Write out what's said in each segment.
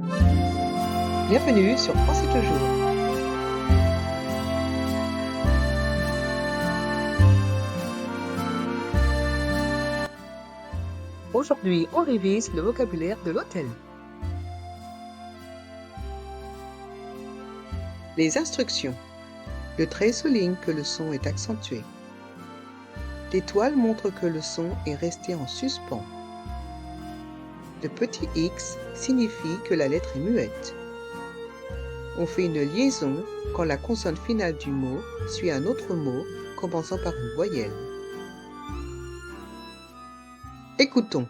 Bienvenue sur Français toujours. Aujourd'hui, on révise le vocabulaire de l'hôtel. Les instructions. Le trait souligne que le son est accentué. L'étoile montre que le son est resté en suspens. Le petit X signifie que la lettre est muette. On fait une liaison quand la consonne finale du mot suit un autre mot commençant par une voyelle. Écoutons.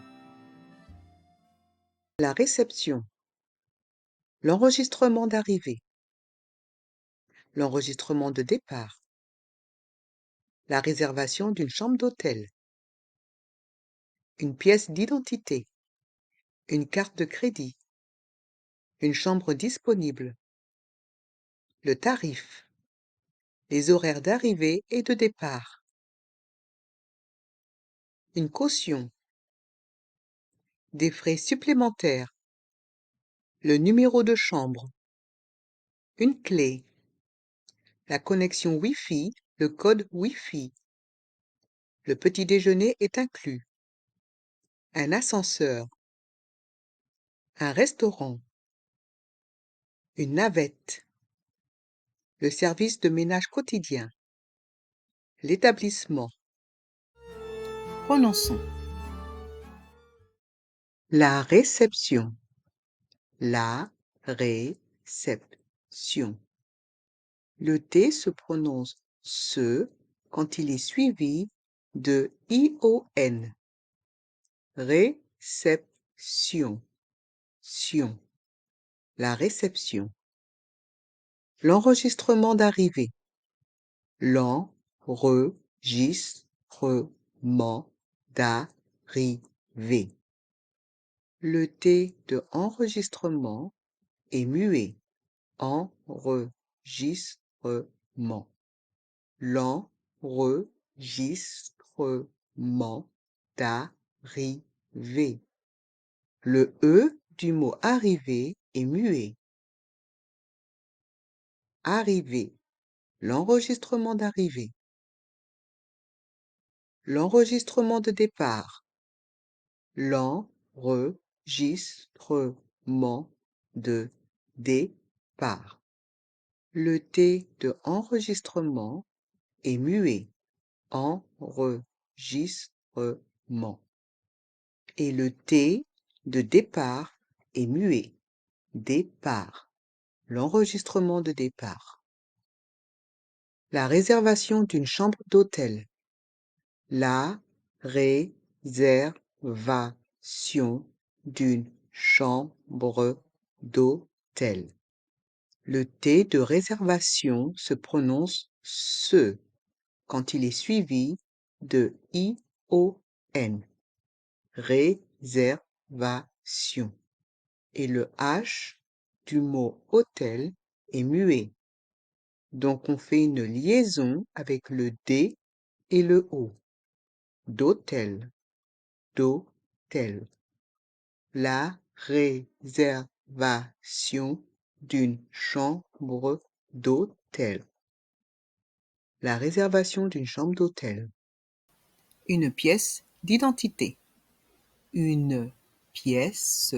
La réception. L'enregistrement d'arrivée. L'enregistrement de départ. La réservation d'une chambre d'hôtel. Une pièce d'identité. Une carte de crédit. Une chambre disponible. Le tarif. Les horaires d'arrivée et de départ. Une caution. Des frais supplémentaires. Le numéro de chambre. Une clé. La connexion Wi-Fi, le code Wi-Fi. Le petit déjeuner est inclus. Un ascenseur. Un restaurant. Une navette. Le service de ménage quotidien. L'établissement. Prononçons. La réception. La réception. Le T se prononce se quand il est suivi de ION. Réception. Sion. La réception. L'enregistrement d'arrivée. L'enregistrement d'arrivée. Le T de enregistrement est muet. Enregistrement. L'enregistrement d'arrivée. Le E du mot arriver est muet. Arriver. L'enregistrement d'arrivée. L'enregistrement de départ. L'enregistrement de départ. Le T de enregistrement est muet. Enregistrement. Et le T de départ est muet. Départ. L'enregistrement de départ. La réservation d'une chambre d'hôtel. La réservation d'une chambre d'hôtel. Le T de réservation se prononce se quand il est suivi de ION. Réservation. Et le H du mot hôtel est muet. Donc on fait une liaison avec le D et le O. D'hôtel. D'hôtel. La réservation d'une chambre d'hôtel. La réservation d'une chambre d'hôtel. Une pièce d'identité. Une pièce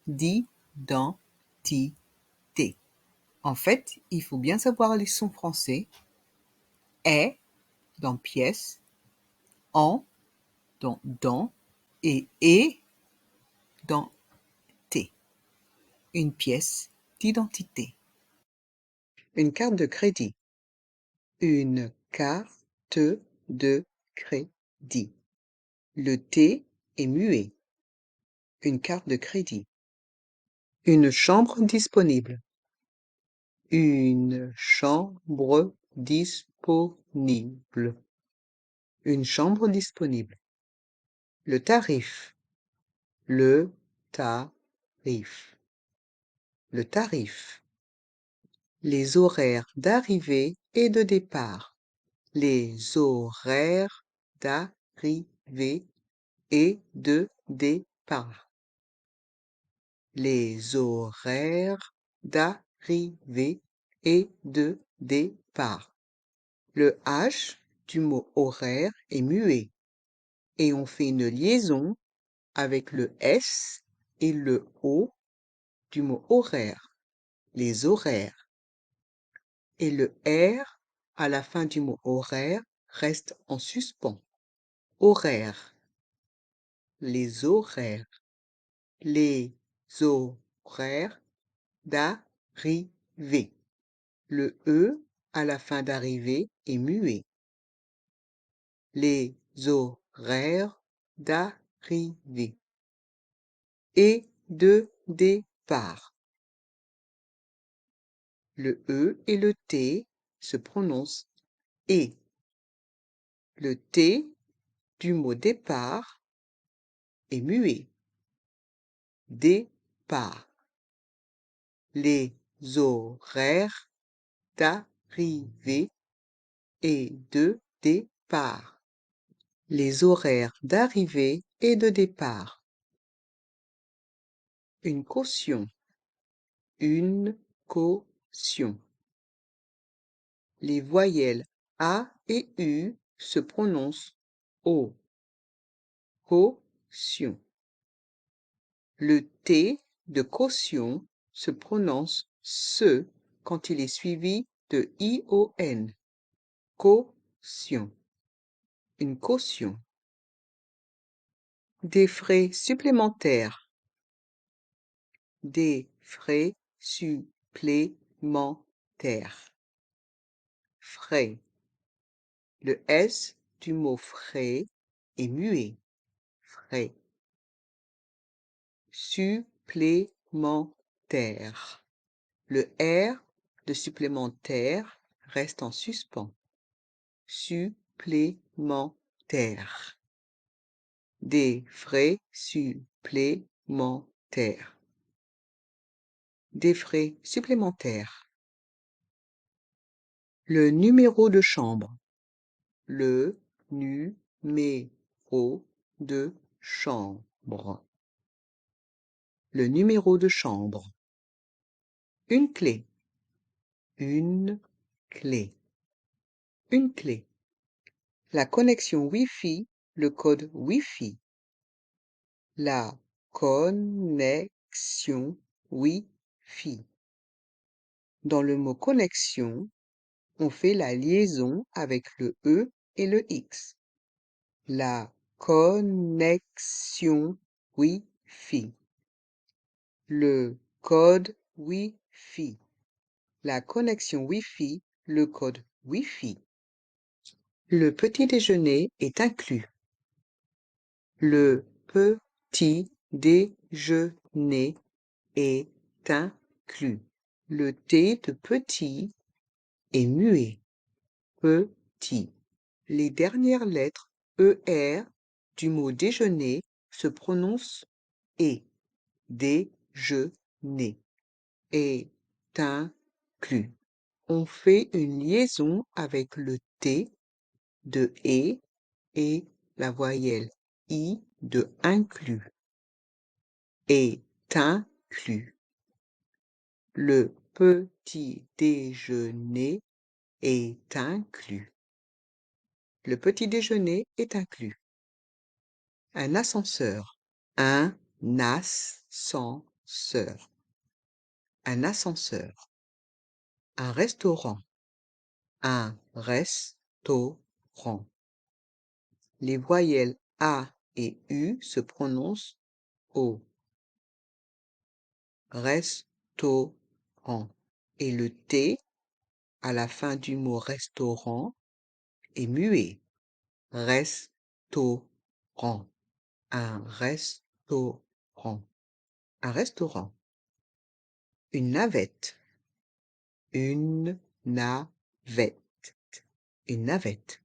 d'identité. En fait, il faut bien savoir les sons français. Est dans pièce, en dans et dans T. Une pièce d'identité. Une carte de crédit. Une carte de crédit. Le T est muet. Une carte de crédit. Une chambre disponible. Une chambre disponible. Une chambre disponible. Le tarif. Le tarif. Le tarif. Les horaires d'arrivée et de départ. Les horaires d'arrivée et de départ. les horaires d'arrivée et de départ. Le H du mot horaire est muet et on fait une liaison avec le S et le O du mot horaire, les horaires. Et le R à la fin du mot horaire reste en suspens. Horaire, les horaires, les horaires d'arrivée. Le E à la fin d'arrivée est muet. Les horaires d'arrivée et de départ. Le E et le T se prononcent et. Le T du mot départ est muet. Départ. Les horaires d'arrivée et de départ. Les horaires d'arrivée et de départ. Une caution. Une caution. Les voyelles A et U se prononcent O. Caution. Le T de caution se prononce SE quand il est suivi de ION. Caution. Une caution. Des frais supplémentaires. Des frais supplémentaires. Frais. Le S du mot frais est muet. Frais. Supplémentaire. Le R de supplémentaire reste en suspens. Supplémentaire. Des frais supplémentaires. Des frais supplémentaires. Le numéro de chambre. Le numéro de chambre. Le numéro de chambre. Une clé. Une clé. Une clé. La connexion Wi-Fi, le code Wi-Fi. La connexion Wi-Fi. Dans le mot connexion, on fait la liaison avec le E et le X. La connexion Wi-Fi. Le code Wi-Fi. La connexion Wi-Fi, le code Wi-Fi. Le petit déjeuner est inclus. Le petit déjeuner est inclus. Le T de petit est muet. Petit. Les dernières lettres ER du mot déjeuner se prononcent et. Déjeuner est inclus. On fait une liaison avec le T de et la voyelle I de inclus. Est inclus. Le petit déjeuner est inclus. Le petit déjeuner est inclus. Un ascenseur. Un ascenseur. Un ascenseur. Un restaurant. Un restaurant. Les voyelles A et U se prononcent O. Restaurant. Et le T à la fin du mot restaurant est muet. Restaurant. Un restaurant. Un restaurant. Une navette. Une navette. Une navette.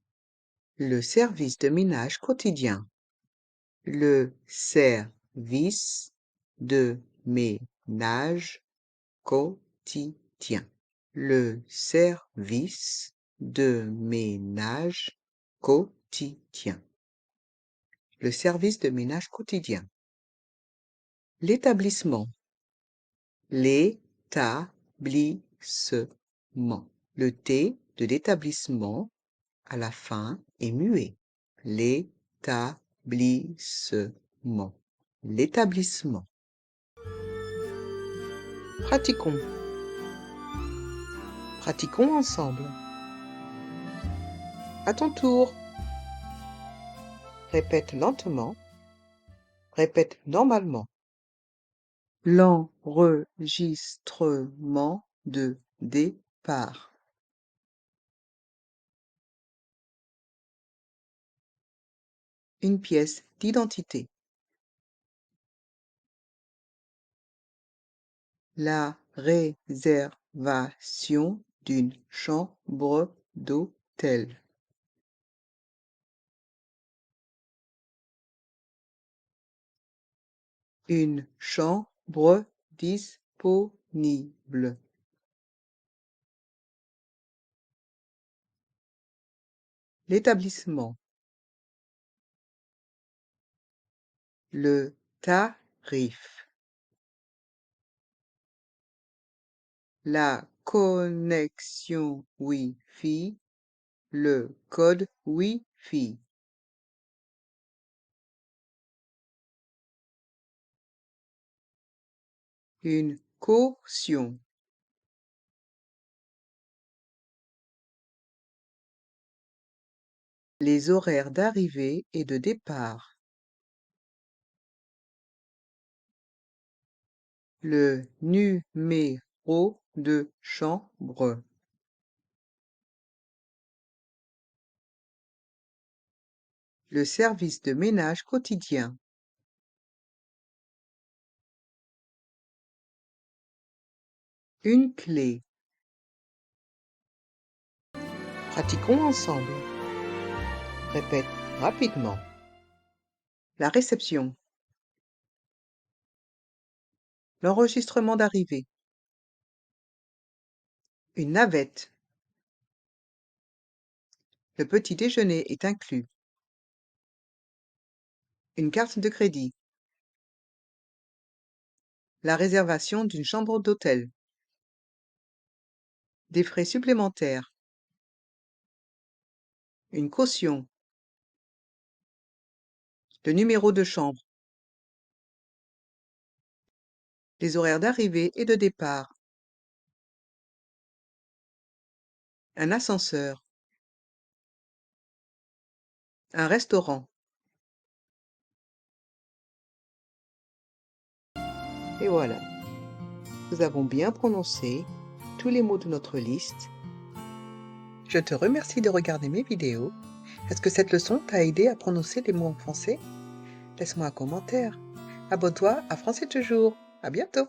Le service de ménage quotidien. Le service de ménage quotidien. Le service de ménage quotidien. Le service de ménage quotidien. L'établissement. L'établissement. Le T de l'établissement à la fin est muet. L'établissement. L'établissement. Pratiquons. Pratiquons ensemble. À ton tour. Répète lentement. Répète normalement. L'enregistrement de départ. Une pièce d'identité. La réservation d'une chambre d'hôtel. Une chambre disponible. L'établissement. Le tarif. La connexion Wi-Fi. Le code Wi-Fi. Une caution. Les horaires d'arrivée et de départ. Le numéro de chambre. Le service de ménage quotidien. Une clé. Pratiquons ensemble. Répète rapidement. La réception. L'enregistrement d'arrivée. Une navette. Le petit déjeuner est inclus. Une carte de crédit. La réservation d'une chambre d'hôtel. Des frais supplémentaires. Une caution. Le numéro de chambre. Les horaires d'arrivée et de départ. Un ascenseur. Un restaurant. Et voilà, nous avons bien prononcé tous les mots de notre liste. Je te remercie de regarder mes vidéos. Est-ce que cette leçon t'a aidé à prononcer les mots en français? Laisse-moi un commentaire. Abonne-toi à Français toujours. À bientôt!